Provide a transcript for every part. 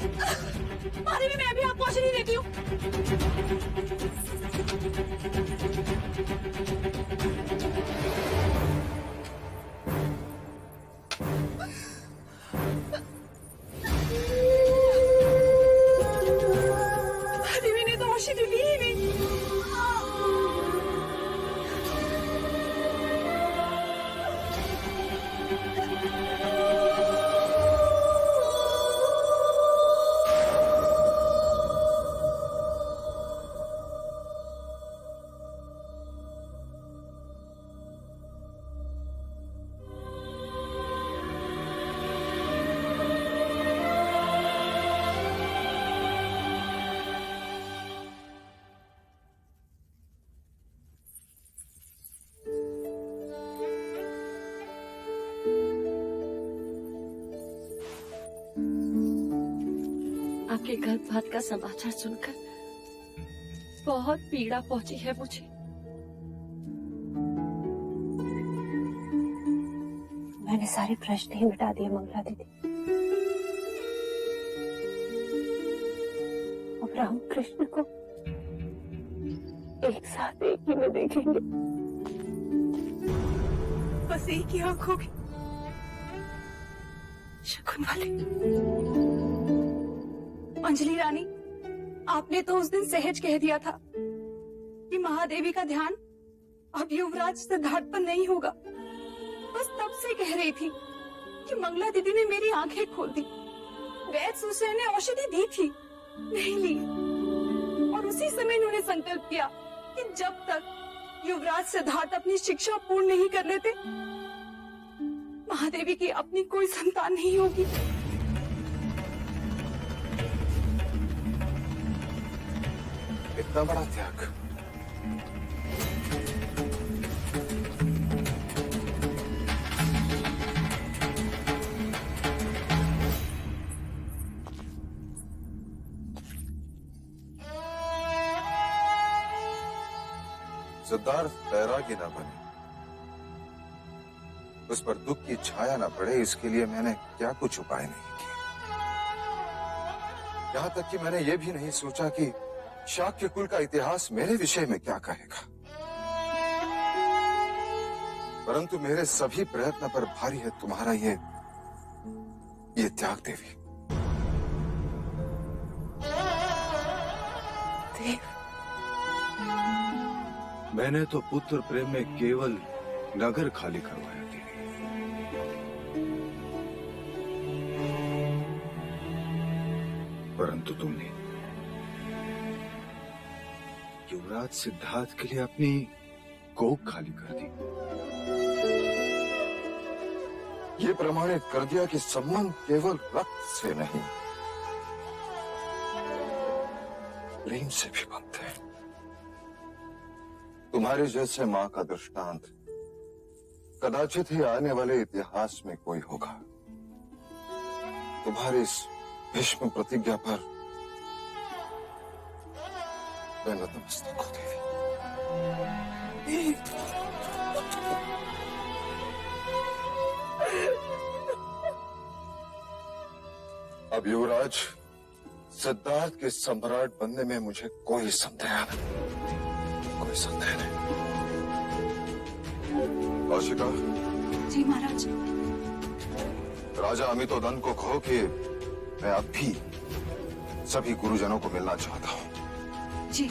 महादेवी मैं अभी आपको औषधि देती हूँ। महादेवी ने तो औषधि ली ही नहीं। आपके गर्भपात का समाचार सुनकर बहुत पीड़ा पहुंची है मुझे। मैंने सारे प्रश्न ही मिटा दिए मंगला दीदी। अब राम कृष्ण को एक साथ एक ही में देखेंगे। बस एक ही आंख होगी शकुन वाली। अंजलि रानी, आपने तो उस दिन सहज कह दिया था कि महादेवी का ध्यान अब युवराज सिद्धार्थ पर नहीं होगा। बस तब से कह रही थी कि मंगला दीदी ने मेरी आंखें खोल दी। वैद्य सुसैन ने औषधि दी थी, नहीं ली, और उसी समय उन्होंने संकल्प किया कि जब तक युवराज सिद्धार्थ अपनी शिक्षा पूर्ण नहीं कर लेते, महादेवी की अपनी कोई संतान नहीं होगी। इतना बड़ा त्याग। सिद्धार्थ बैरागी ना बने, उस पर दुख की छाया ना पड़े, इसके लिए मैंने क्या कुछ उपाय नहीं किए। यहां तक कि मैंने यह भी नहीं सोचा कि शाक्य कुल का इतिहास मेरे विषय में क्या कहेगा। परंतु मेरे सभी प्रयत्न पर भारी है तुम्हारा ये त्याग देवी। देव, मैंने तो पुत्र प्रेम में केवल नगर खाली करवाया देवी। परंतु तुमने युवराज सिद्धार्थ के लिए अपनी कोख खाली कर दी। ये प्रमाणित कर दिया कि संबंध केवल रक्त से नहीं, प्रेम से भी बनते हैं। तुम्हारे जैसे मां का दृष्टांत कदाचित ही आने वाले इतिहास में कोई होगा। तुम्हारी इस भीष्म प्रतिज्ञा पर मैं नतमस्तक हूं देवी। अब युवराज सिद्धार्थ के सम्राट बनने में मुझे कोई संदेह नहीं। कौशिका। जी महाराज। राजा अमितोदन को कहो कि मैं अब भी सभी गुरुजनों को मिलना चाहता हूं। जी।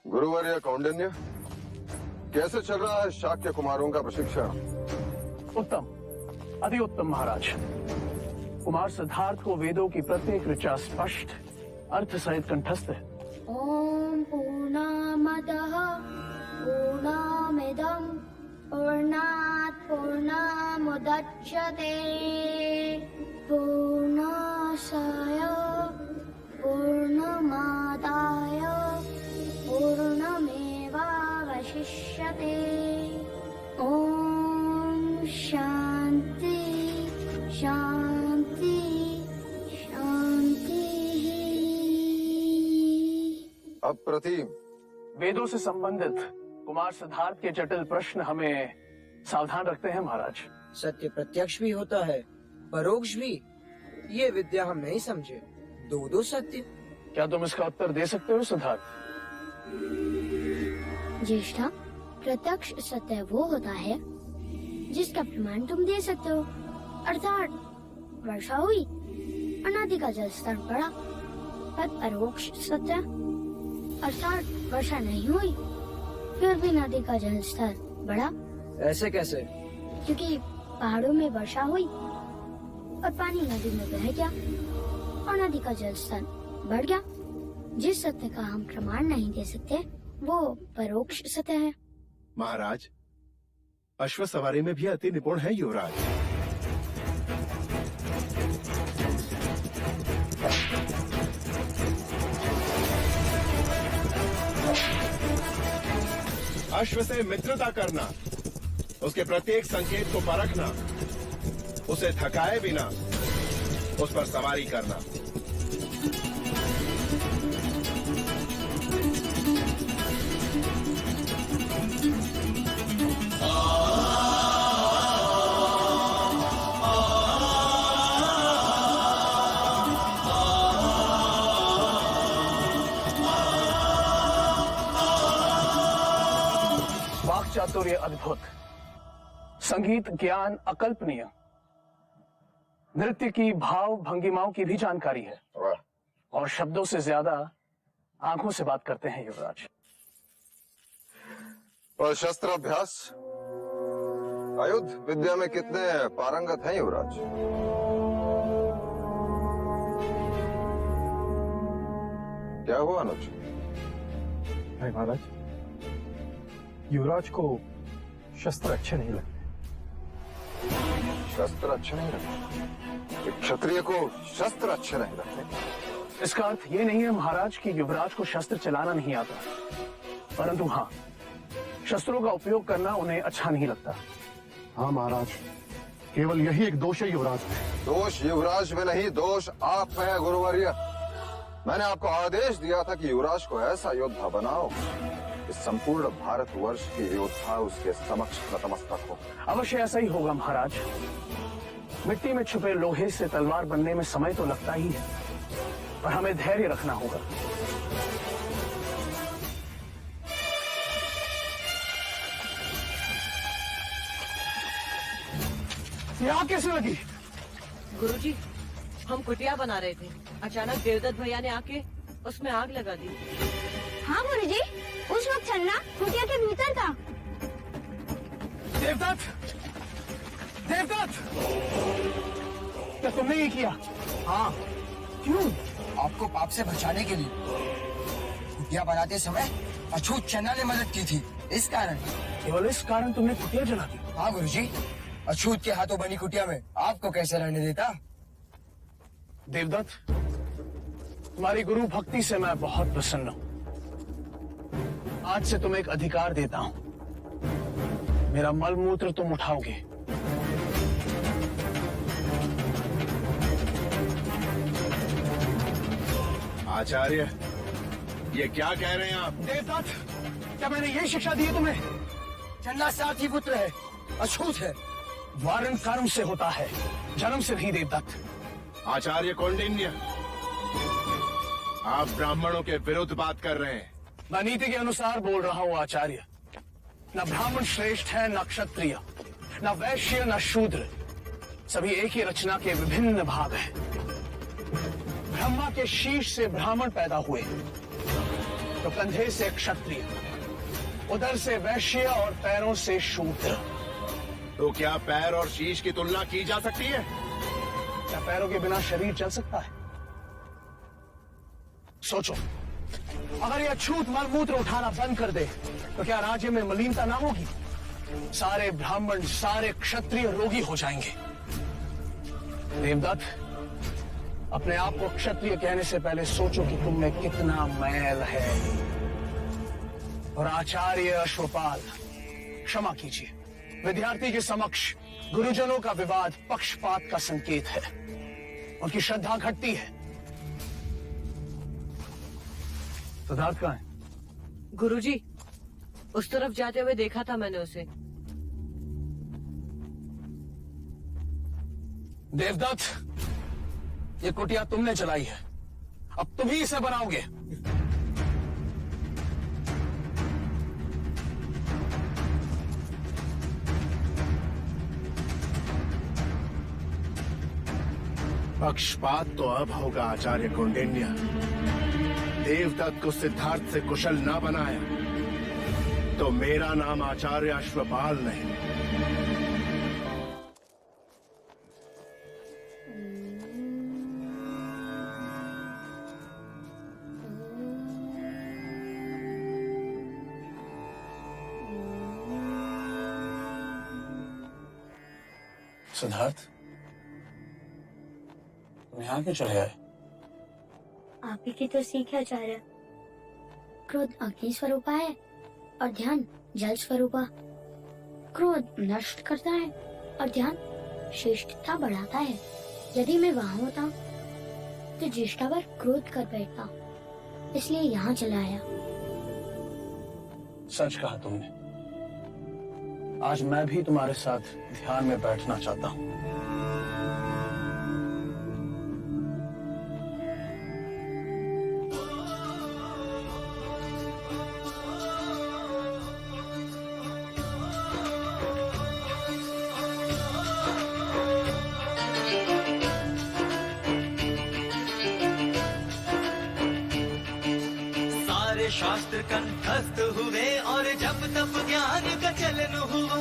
गुरुवर्य कौंडिन्य, कैसे चल रहा है शाक्य कुमारों का प्रशिक्षण? उत्तम, अति उत्तम महाराज। कुमार सिद्धार्थ को वेदों की प्रत्येक ऋचा स्पष्ट अर्थ सहित कंठस्थ है। ओम पूर्णमदः पूर्णमिदं पूर्णात् पूर्णमुदच्यते पूर्णस्य पूर्णमादाय पूर्णमेवावशिष्यते। ओम शांति शांति शांति। अप्रतिम। वेदों से संबंधित कुमार सिद्धार्थ के जटिल प्रश्न हमें सावधान रखते हैं महाराज। सत्य प्रत्यक्ष भी होता है, परोक्ष भी। ये विद्या हम नहीं समझे। दो दो सत्य। क्या तुम इसका उत्तर दे सकते हो सिद्धार्थ? ज्येष्ठा, प्रत्यक्ष सत्य वो होता है जिसका प्रमाण तुम दे सकते हो। अर्थात वर्षा हुई और नदी का जल स्तर बढ़ा। पर परोक्ष सत्य अर्थात वर्षा नहीं हुई फिर भी नदी का जल स्तर बढ़ा। ऐसे कैसे? क्योंकि पहाड़ों में वर्षा हुई और पानी नदी में बह गया और नदी का जल स्तर बढ़ गया। जिस सत्य का हम प्रमाण नहीं दे सकते वो परोक्ष सत्य है। महाराज, अश्व सवारी में भी अति निपुण है युवराज। अश्व से मित्रता करना, उसके प्रत्येक संकेत को परखना, उसे थकाए बिना उस पर सवारी करना। चातुर्य अद्भुत, संगीत ज्ञान अकल्पनीय, नृत्य की भाव भंगिमाओं की भी जानकारी है और शब्दों से ज्यादा आंखों से बात करते हैं युवराज। और शस्त्र अभ्यास आयुध विद्या में कितने पारंगत हैं युवराज? क्या हुआ अनुज? नहीं महाराज, युवराज को शस्त्र अच्छे नहीं लगते। शस्त्र अच्छे नहीं लगते? एक क्षत्रिय को शस्त्र अच्छे नहीं लगते? इसका अर्थ ये नहीं है महाराज कि युवराज को शस्त्र चलाना नहीं आता, परंतु हाँ, शस्त्रों का उपयोग करना उन्हें अच्छा नहीं लगता। हाँ महाराज, केवल यही एक दोष है युवराज में। दोष युवराज में नहीं, दोष आप में है गुरुवर्य। मैंने आपको आदेश दिया था कि युवराज को ऐसा योद्धा बनाओ इस संपूर्ण भारतवर्ष के योद्धा उसके समक्ष नतमस्तक हो। अवश्य ऐसा ही होगा महाराज। मिट्टी में छुपे लोहे से तलवार बनने में समय तो लगता ही है, पर हमें धैर्य रखना होगा। ये आग कैसे लगी? गुरुजी, हम कुटिया बना रहे थे, अचानक देवदत्त भैया ने आके उसमें आग लगा दी। हाँ गुरुजी, उस वक्त चलना कुटिया के भीतर था। देवदत्त, देवदत्त, क्या तुमने ये किया? हाँ, क्यों? आपको पाप से बचाने के लिए। कुटिया बनाते समय अछूत चन्ना ने मदद की थी, इस कारण। केवल इस कारण तुमने कुटिया जला दी? हाँ गुरुजी, अछूत के हाथों बनी कुटिया में आपको कैसे रहने देता? देवदत्त, तुम्हारी गुरु भक्ति से मैं बहुत प्रसन्न हूँ। आज से तुम्हें एक अधिकार देता हूँ, मेरा मल मूत्र तुम उठाओगे। आचार्य, ये क्या कह रहे हैं आप? देवदत्त, क्या मैंने ये शिक्षा दी है तुम्हें? चन्ना साथी पुत्र है, अछूत है। वारण कर्म से होता है, जन्म से नहीं देवदत्त। आचार्य कौंडिन्य, आप ब्राह्मणों के विरुद्ध बात कर रहे हैं। मैं नीति के अनुसार बोल रहा हूँ आचार्य। न ब्राह्मण श्रेष्ठ है, न क्षत्रिय, न वैश्य, न शूद्र। सभी एक ही रचना के विभिन्न भाग हैं। ब्रह्मा के शीश से ब्राह्मण पैदा हुए, तो कंधे से क्षत्रिय, उदर से वैश्य और पैरों से शूद्र। तो क्या पैर और शीश की तुलना की जा सकती है? क्या पैरों के बिना शरीर चल सकता है? सोचो, अगर ये अछूत मल मूत्र उठाना बंद कर दे तो क्या राज्य में मलिनता ना होगी? सारे ब्राह्मण, सारे क्षत्रिय रोगी हो जाएंगे। देवदत्त, अपने आप को क्षत्रिय कहने से पहले सोचो कि तुम में कितना मैल है। और आचार्य अश्वपाल, क्षमा कीजिए, विद्यार्थी के समक्ष गुरुजनों का विवाद पक्षपात का संकेत है। उनकी श्रद्धा घटती है। सिद्धार्थ कहाँ है? गुरुजी, उस तरफ जाते हुए देखा था मैंने उसे। देवदत्त, ये कुटिया तुमने चलाई है, अब तुम ही इसे बनाओगे। पक्षपात तो अब होगा आचार्य कौंडिन्य। देवदत्त को सिद्धार्थ से कुशल ना बनाया तो मेरा नाम आचार्य अश्वपाल नहीं। सिद्धार्थ, तुम यहाँ क्यों चले आए? आप ही की तो सीख है आचार्य। क्रोध अग्नि स्वरूपा है और ध्यान जल स्वरूपा। क्रोध नष्ट करता है और ध्यान श्रेष्ठता बढ़ाता है। यदि मैं वहाँ होता तो ज्येष्ठा पर क्रोध कर बैठता, इसलिए यहाँ चला आया। सच कहा तुमने। आज मैं भी तुम्हारे साथ ध्यान में बैठना चाहता हूँ। शास्त्र कंठस्थ हुए और जब तब ज्ञान का चलन हुआ।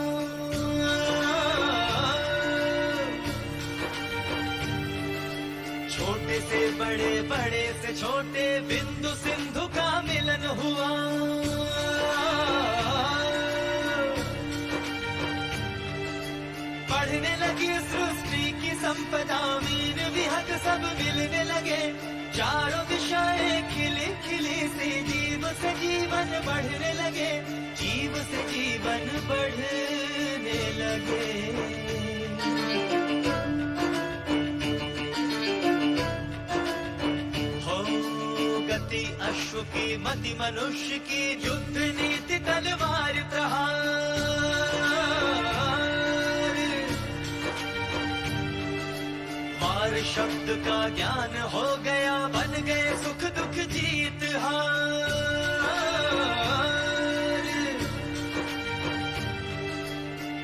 छोटे से बड़े, बड़े से छोटे, बिंदु सिंधु का मिलन हुआ। बढ़ने लगी सृष्टि की संपदा, मीन विहत सब मिलने लगे। चारों दिशाएं खिली खिली सी, जीव से जीवन बढ़ने लगे, जीव से जीवन बढ़ने लगे। हो गति अश्व की, मति मनुष्य की, युद्ध नीति तलवार प्रहार। वार शब्द का ज्ञान हो गया, बन गए सुख दुख जीत हार।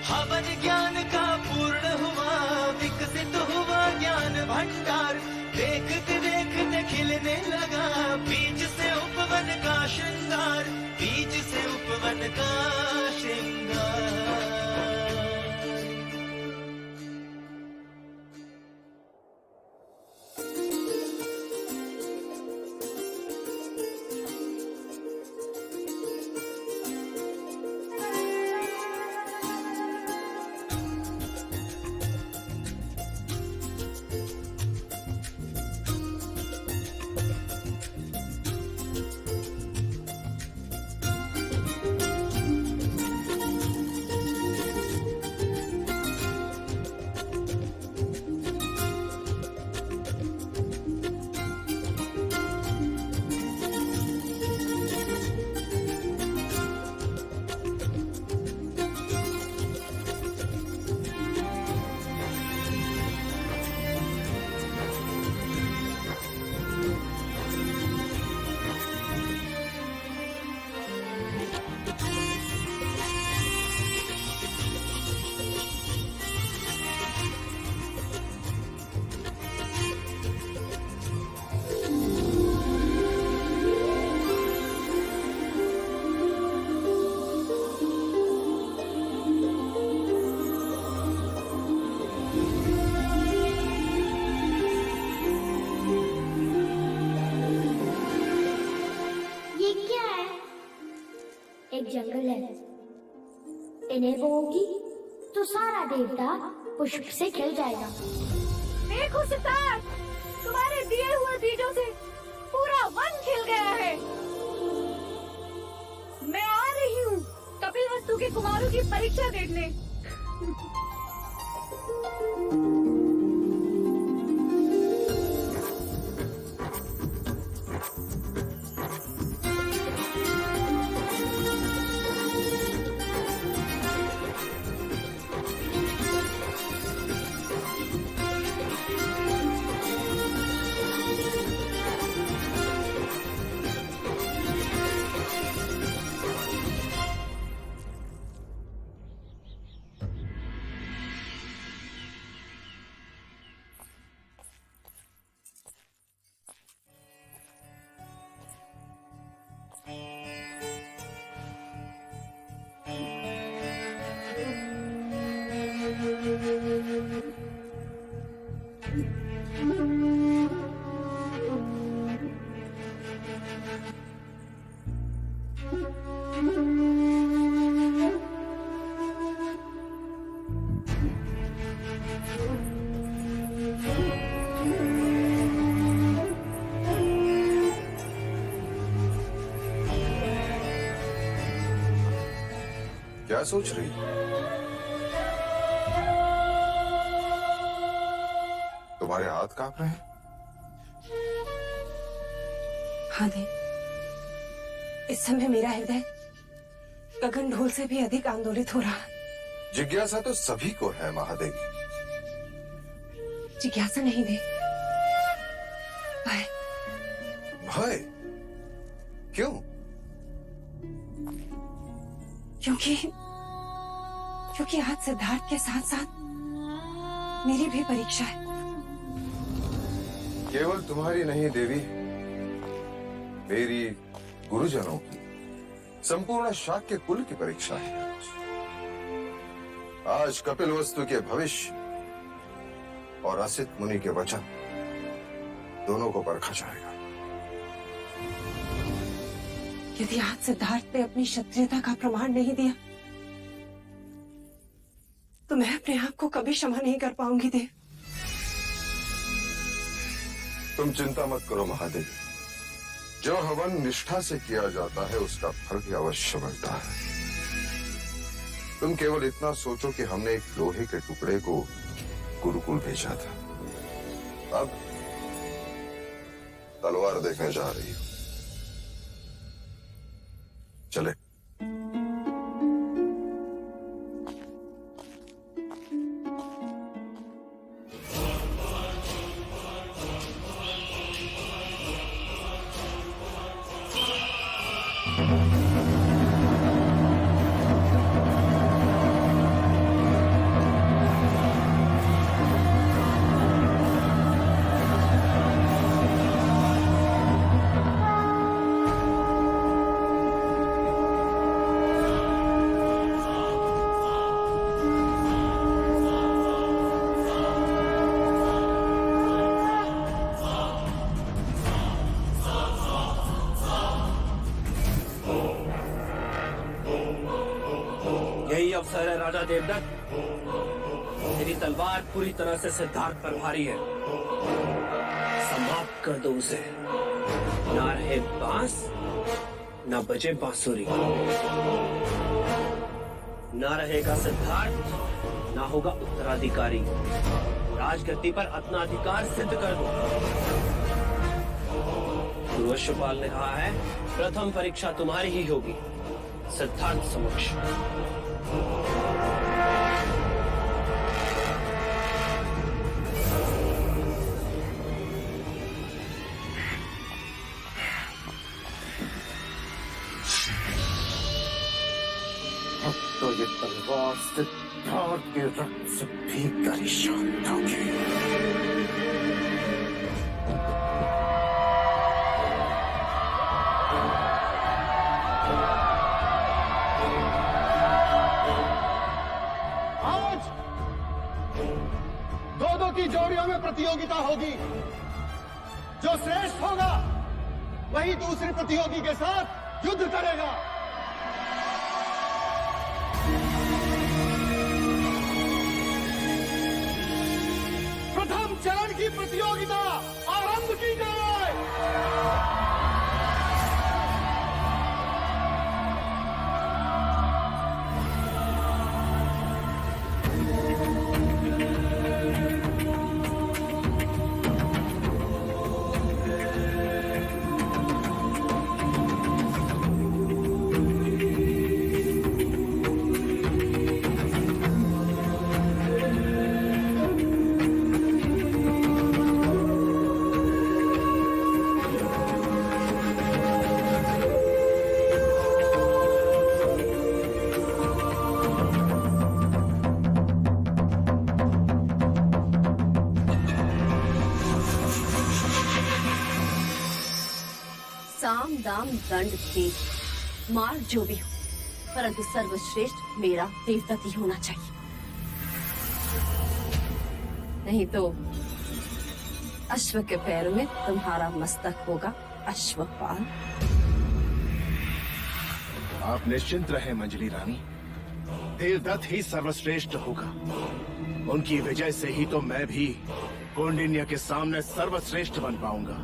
हवन ज्ञान का पूर्ण हुआ, विकसित हुआ ज्ञान भंडार। देखते देखते खिलने लगा, बीज से उपवन का श्रृंगार, बीज से उपवन का श्रृंगार। जंगल है, इन्हें बोओगी तो सारा देवता पुष्प से खिल जाएगा। देखो सिद्धार्थ, तुम्हारे दिए हुए बीजों से पूरा वन खिल गया है। मैं आ रही हूँ कपिलवस्तु के कुमारों की परीक्षा देखने। क्या सोच रही? तुम्हारे हाथ कांप रहे हैं? हाँ देव, इस समय मेरा हृदय गगन ढोल से भी अधिक आंदोलित हो रहा है। जिज्ञासा तो सभी को है महादेवी। जिज्ञासा नहीं देव, भय। भय? क्यों? क्योंकि आज सिद्धार्थ के साथ साथ मेरी भी परीक्षा है। केवल तुम्हारी नहीं देवी, मेरी, गुरुजनों की, संपूर्ण शाक्य कुल की परीक्षा है। आज कपिल वस्तु के भविष्य और असित मुनि के वचन दोनों को परखा जाएगा। यदि आज सिद्धार्थ ने अपनी क्षत्रियता का प्रमाण नहीं दिया तो मैं अपने आप को कभी क्षमा नहीं कर पाऊंगी देव। तुम चिंता मत करो महादेवी, जो हवन निष्ठा से किया जाता है उसका फल भी अवश्य मिलता है। तुम केवल इतना सोचो कि हमने एक लोहे के टुकड़े को गुरुकुल भेजा था, अब तलवार देखने जा रही हो। चले। अवसर है राजा देवदत्त, तेरी तलवार पूरी तरह से सिद्धार्थ पर भारी है, समाप्त कर दो उसे। ना रहे बांस, ना बजे बांसुरी। ना रहेगा सिद्धार्थ, ना होगा उत्तराधिकारी। राजगद्दी पर अपना अधिकार सिद्ध कर दो। गुरु अश्वपाल ने कहा है, प्रथम परीक्षा तुम्हारी ही होगी सिद्धार्थ समक्ष। तो ये तलवार सिद्धार्थ के रक्त से भीग कर शांत होगी। आज दो की जोड़ियों में प्रतियोगिता होगी। जो श्रेष्ठ होगा वही दूसरे प्रतियोगी के साथ युद्ध करेगा। प्रथम चरण की प्रतियोगिता आरंभ की जाए। साम दाम दंड भेद मार जो भी हो, परंतु सर्वश्रेष्ठ मेरा देवदत्त ही होना चाहिए। नहीं तो अश्व के पैरों में तुम्हारा मस्तक होगा अश्वपाल। आप निश्चिंत रहे मंजली रानी, देवदत्त ही सर्वश्रेष्ठ होगा। उनकी विजय से ही तो मैं भी कौंडिन्य के सामने सर्वश्रेष्ठ बन पाऊंगा।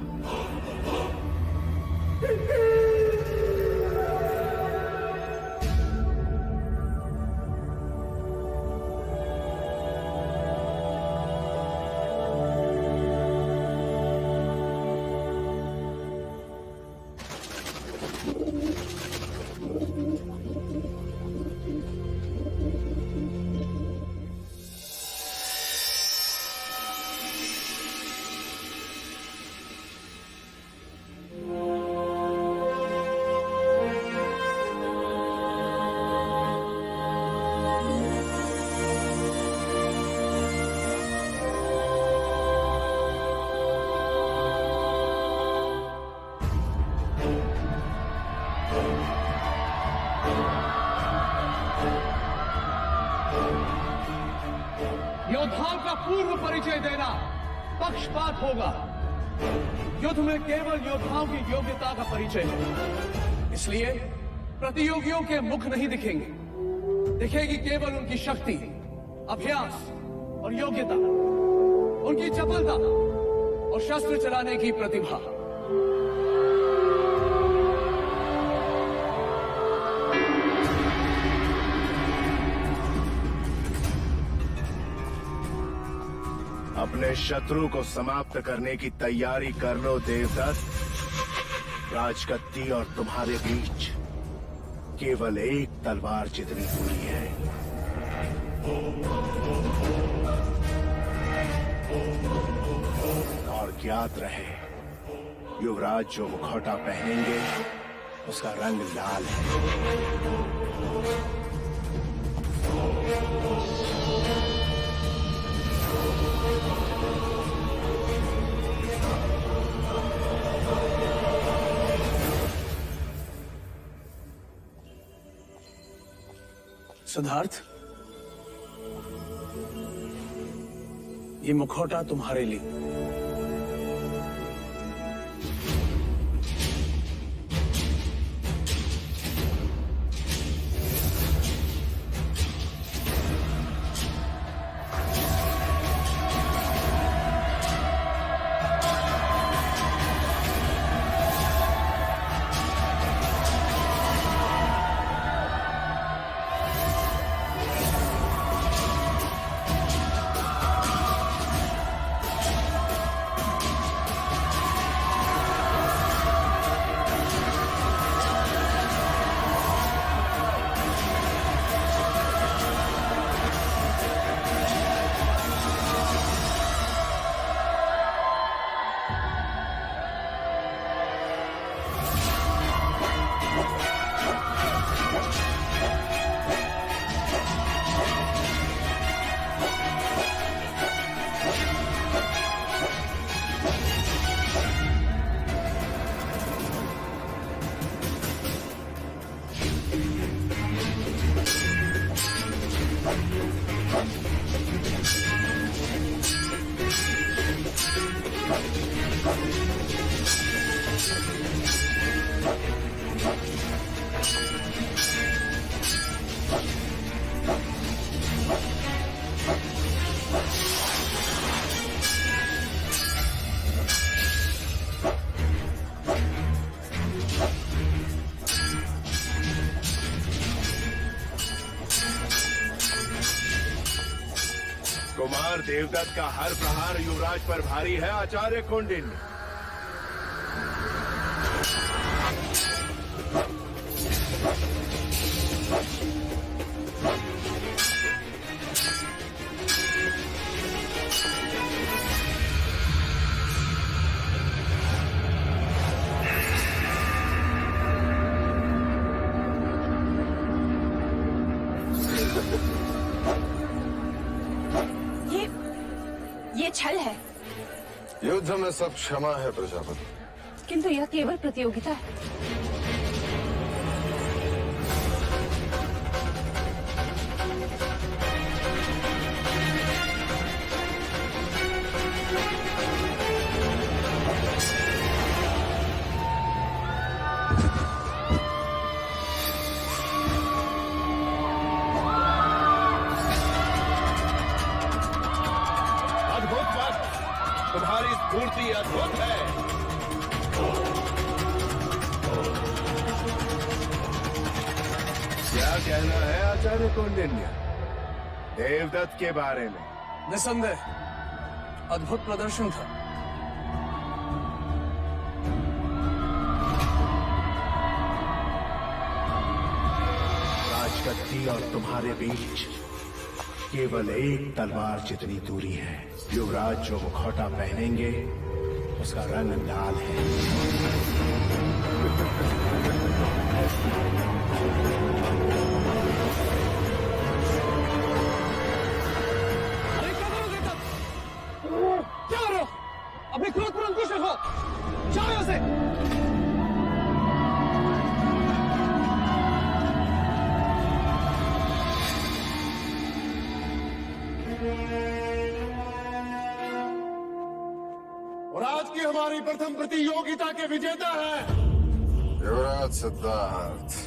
पूर्व परिचय देना पक्षपात होगा। युद्ध में केवल योद्धाओं की योग्यता का परिचय है, इसलिए प्रतियोगियों के मुख नहीं दिखेंगे, दिखेगी केवल उनकी शक्ति, अभ्यास और योग्यता, उनकी चपलता और शस्त्र चलाने की प्रतिभा। अपने शत्रु को समाप्त करने की तैयारी कर लो देवदत्त। राजगद्दी और तुम्हारे बीच केवल एक तलवार जितनी दूरी है। और ज्ञात रहे, युवराज जो मुखौटा पहनेंगे उसका रंग लाल है। सिद्धार्थ, ये मुखौटा तुम्हारे लिए। कुमार देवदत्त का हर प्रहार युवराज पर भारी है आचार्य कौंडिन्य। ये छल है। युद्ध में सब क्षमा है प्रजापति, किंतु यह केवल प्रतियोगिता है। तुम्हारी स्फूर्ति अद्भुत है। क्या कहना है आचार्य कौंडिन्य देवदत्त के बारे में? निसंदेह अद्भुत प्रदर्शन था। राजगद्दी और तुम्हारे बीच केवल एक तलवार जितनी दूरी है। युवराज जो मुखौटा पहनेंगे उसका रंग लाल है। अरे क्या करोगे तब? क्या करो? अपने क्रोध पर अंकुश रखो। जाओ यहाँ से। प्रथम प्रतियोगिता के विजेता है युवराज सिद्धार्थ।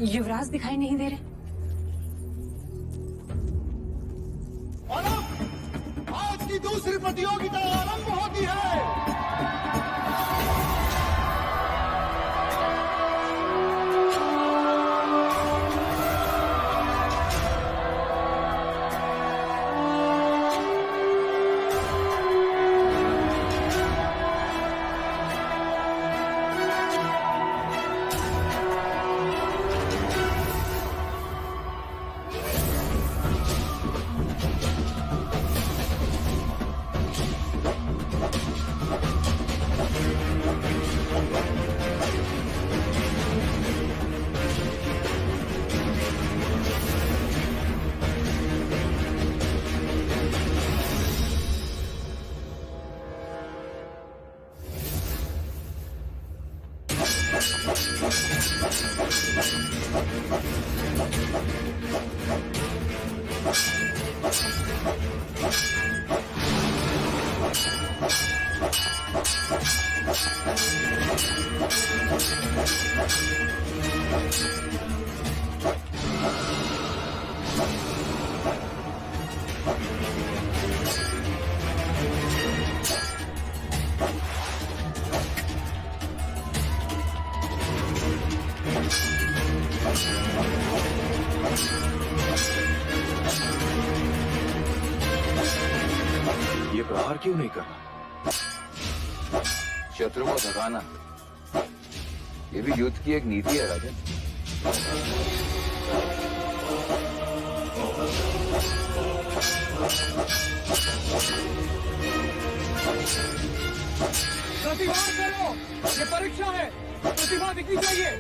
युवराज दिखाई नहीं दे रहे। और अब आज की दूसरी प्रतियोगिता आरंभ होती है। ये प्रहार क्यों नहीं कर रहा? शत्रु को भगाना ये भी युद्ध की एक नीति है राजन। प्रतिभा करो, ये परीक्षा है, प्रतिभा दिखनी चाहिए।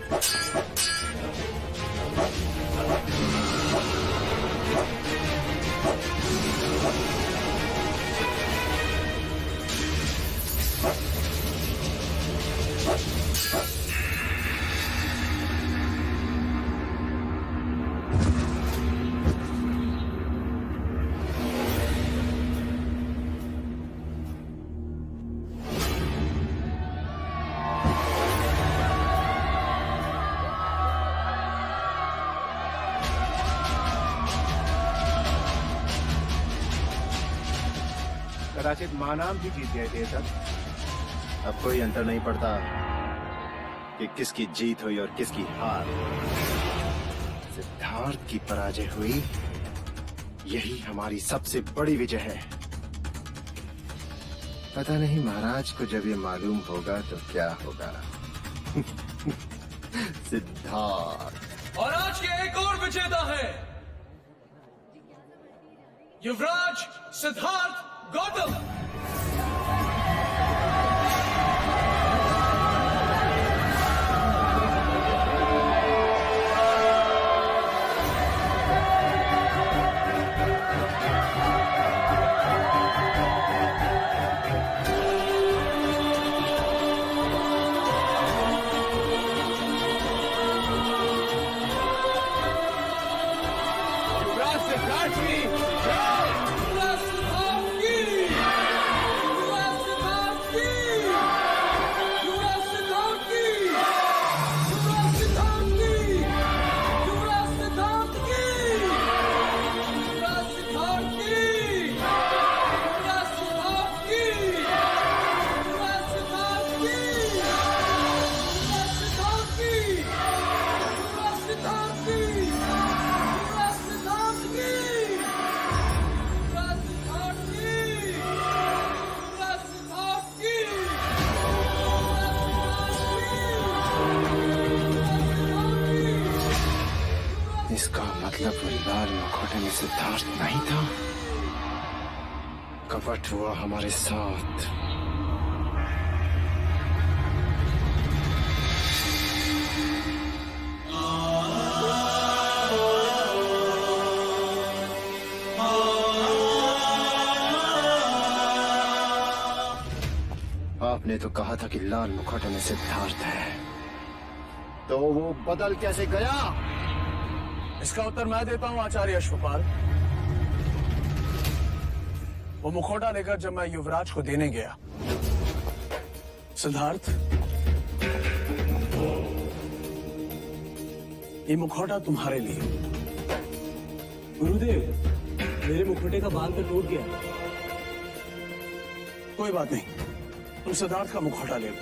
कदाचित महानाम भी जीत गए थे तब। अब कोई अंतर नहीं पड़ता कि किसकी जीत हुई और किसकी हार। सिद्धार्थ की पराजय हुई, यही हमारी सबसे बड़ी विजय है। पता नहीं महाराज को जब ये मालूम होगा तो क्या होगा। सिद्धार्थ। और आज के एक और विजेता है युवराज सिद्धार्थ गौतम। युवराज सिद्धार्थ की मतलब वो लाल मुखौटे में सिद्धार्थ नहीं था? कपट हुआ हमारे साथ। आपने तो कहा था कि लाल मुखौटे में सिद्धार्थ है, तो वो बदल कैसे गया? इसका उत्तर मैं देता हूं आचार्य अश्वपाल। वो मुखौटा लेकर जब मैं युवराज को देने गया, सिद्धार्थ, ये मुखौटा तुम्हारे लिए। गुरुदेव, मेरे मुखौटे का बाल तो टूट गया। कोई बात नहीं, तुम सिद्धार्थ का मुखौटा ले लो।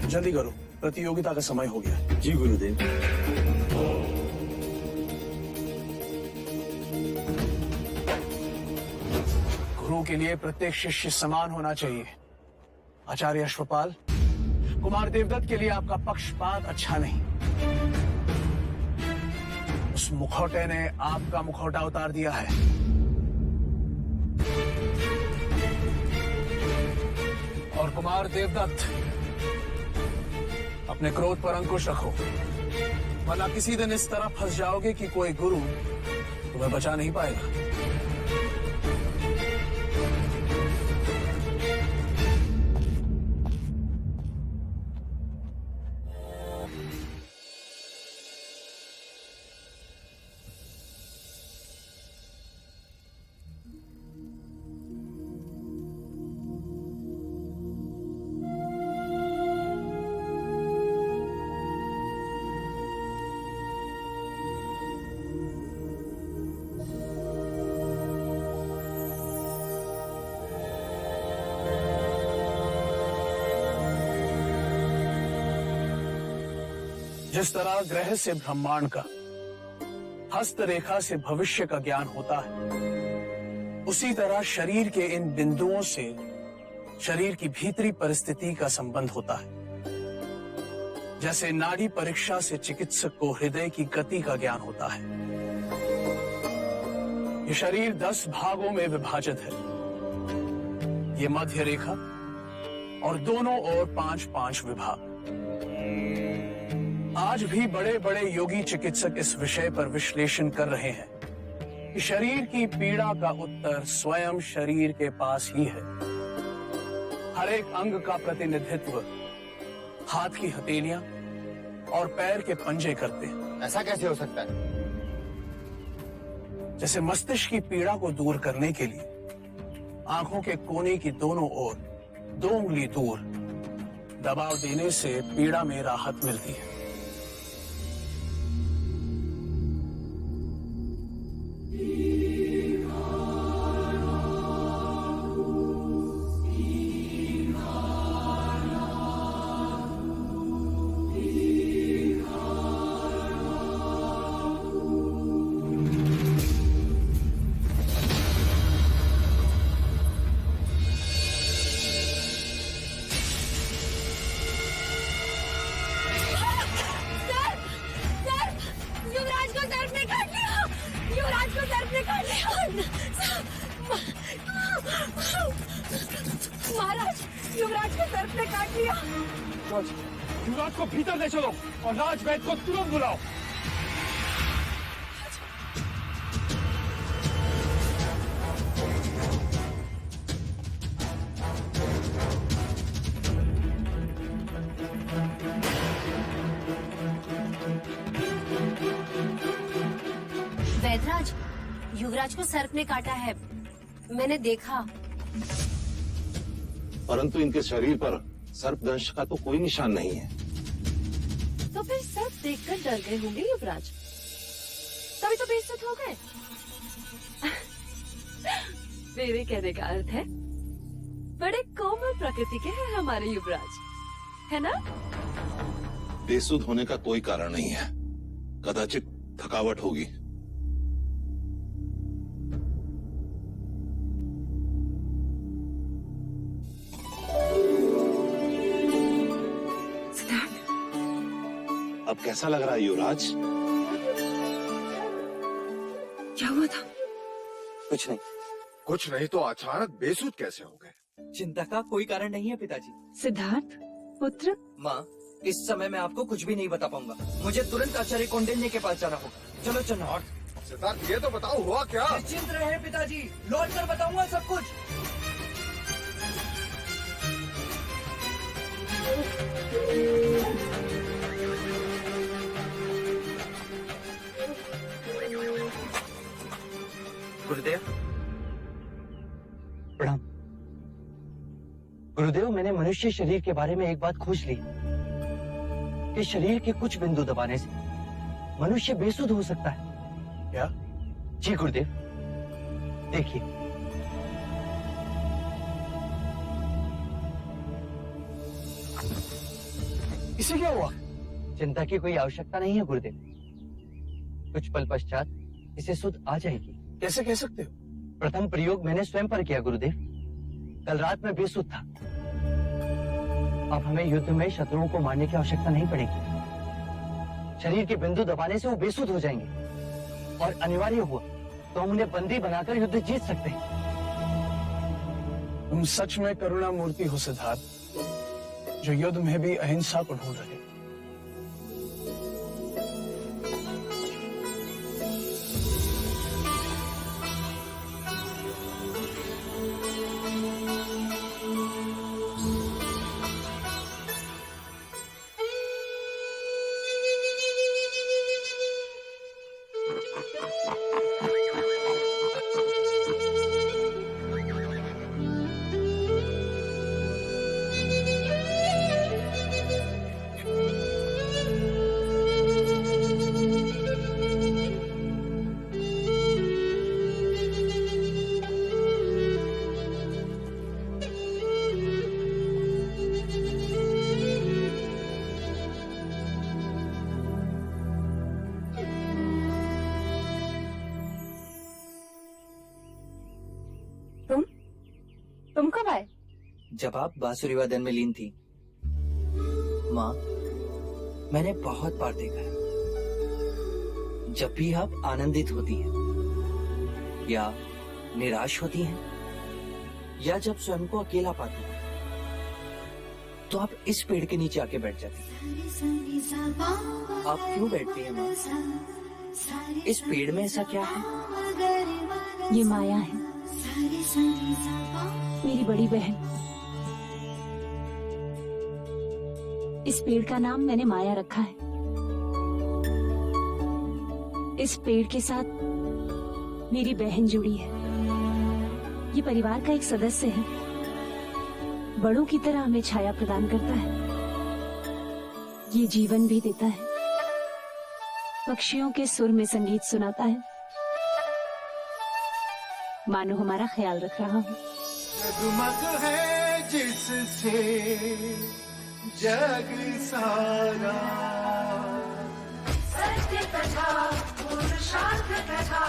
जल्दी करो, प्रतियोगिता का समय हो गया। जी गुरुदेव। गुरु के लिए प्रत्येक शिष्य समान होना चाहिए। आचार्य अश्वपाल, कुमार देवदत्त के लिए आपका पक्षपात अच्छा नहीं। उस मुखौटे ने आपका मुखौटा उतार दिया है। और कुमार देवदत्त, अपने क्रोध पर अंकुश रखो, वरना किसी दिन इस तरह फंस जाओगे कि कोई गुरु तुम्हें बचा नहीं पाएगा। जिस तरह ग्रह से ब्रह्मांड का, हस्तरेखा से भविष्य का ज्ञान होता है, उसी तरह शरीर के इन बिंदुओं से शरीर की भीतरी परिस्थिति का संबंध होता है। जैसे नाड़ी परीक्षा से चिकित्सक को हृदय की गति का ज्ञान होता है। ये शरीर 10 भागों में विभाजित है। ये मध्य रेखा और दोनों ओर 5-5 विभाग। आज भी बड़े बड़े योगी चिकित्सक इस विषय पर विश्लेषण कर रहे हैं कि शरीर की पीड़ा का उत्तर स्वयं शरीर के पास ही है। हर एक अंग का प्रतिनिधित्व हाथ की हथेलियां और पैर के पंजे करते हैं। ऐसा कैसे हो सकता है? जैसे मस्तिष्क की पीड़ा को दूर करने के लिए आंखों के कोने की दोनों ओर 2 उंगली दूर दबाव देने से पीड़ा में राहत मिलती है। महाराज, युवराज को सर्प ने काट लिया। युवराज को भीतर ले चलो और राजवैद्य को तुरंत बुलाओ। वैदराज, युवराज को सर्प ने काटा है, मैंने देखा। परंतु इनके शरीर पर सर्पदंश का तो कोई निशान नहीं है। तो फिर सर्प देखकर डर गए होंगे युवराज, तभी तो बेइज्जत हो गए। मेरे कहने का अर्थ है बड़े कोमल प्रकृति के हैं हमारे युवराज, है ना? बेसुध होने का कोई कारण नहीं है, कदाचित थकावट होगी। अब कैसा लग रहा है युवराज? कुछ नहीं। कुछ नहीं तो अचानक बेसुध कैसे हो गए? चिंता का कोई कारण नहीं है पिताजी। सिद्धार्थ पुत्र। माँ, इस समय मैं आपको कुछ भी नहीं बता पाऊंगा। मुझे तुरंत आचार्य कौंडिन्य के पास जाना होगा। चलो चलो। सिद्धार्थ ये तो बताओ हुआ क्या? निश्चिंत रहे पिताजी, लौट कर बताऊंगा सब कुछ। गुरुदेव प्रणाम। गुरुदेव, मैंने मनुष्य शरीर के बारे में एक बात खोज ली कि शरीर के कुछ बिंदु दबाने से मनुष्य बेसुध हो सकता है। क्या? जी गुरुदेव, देखिए। इसे क्या हुआ? चिंता की कोई आवश्यकता नहीं है गुरुदेव, कुछ पल पश्चात इसे सुध आ जाएगी। कैसे कह सकते हो? प्रथम प्रयोग मैंने स्वयं पर किया गुरुदेव। कल रात में बेसुध था। अब हमें युद्ध में शत्रुओं को मारने की आवश्यकता नहीं पड़ेगी। शरीर के बिंदु दबाने से वो बेसुध हो जाएंगे और अनिवार्य हुआ तो हम उन्हें बंदी बनाकर युद्ध जीत सकते हैं। तुम सच में करुणा मूर्ति हो सिद्धार्थ, जो युद्ध में भी अहिंसा को ढूंढ रहे। तुम कब आए? जब आप बांसुरी वादन में लीन थी। माँ, मैंने बहुत बार देखा है, जब भी आप आनंदित होती हैं या निराश होती हैं या जब स्वयं को अकेला पाती हैं, तो आप इस पेड़ के नीचे आके बैठ जाती हैं। आप क्यों बैठती हैं माँ? इस पेड़ में ऐसा क्या है? ये माया है, मेरी बड़ी बहन। इस पेड़ का नाम मैंने माया रखा है। इस पेड़ के साथ मेरी बहन जुड़ी है। ये परिवार का एक सदस्य है, बड़ों की तरह हमें छाया प्रदान करता है। ये जीवन भी देता है, पक्षियों के सुर में संगीत सुनाता है, मानो हमारा ख्याल रख रहा हो। जगमग है जिससे जग सारा, सत्य कथा पुरुषार्थ कथा।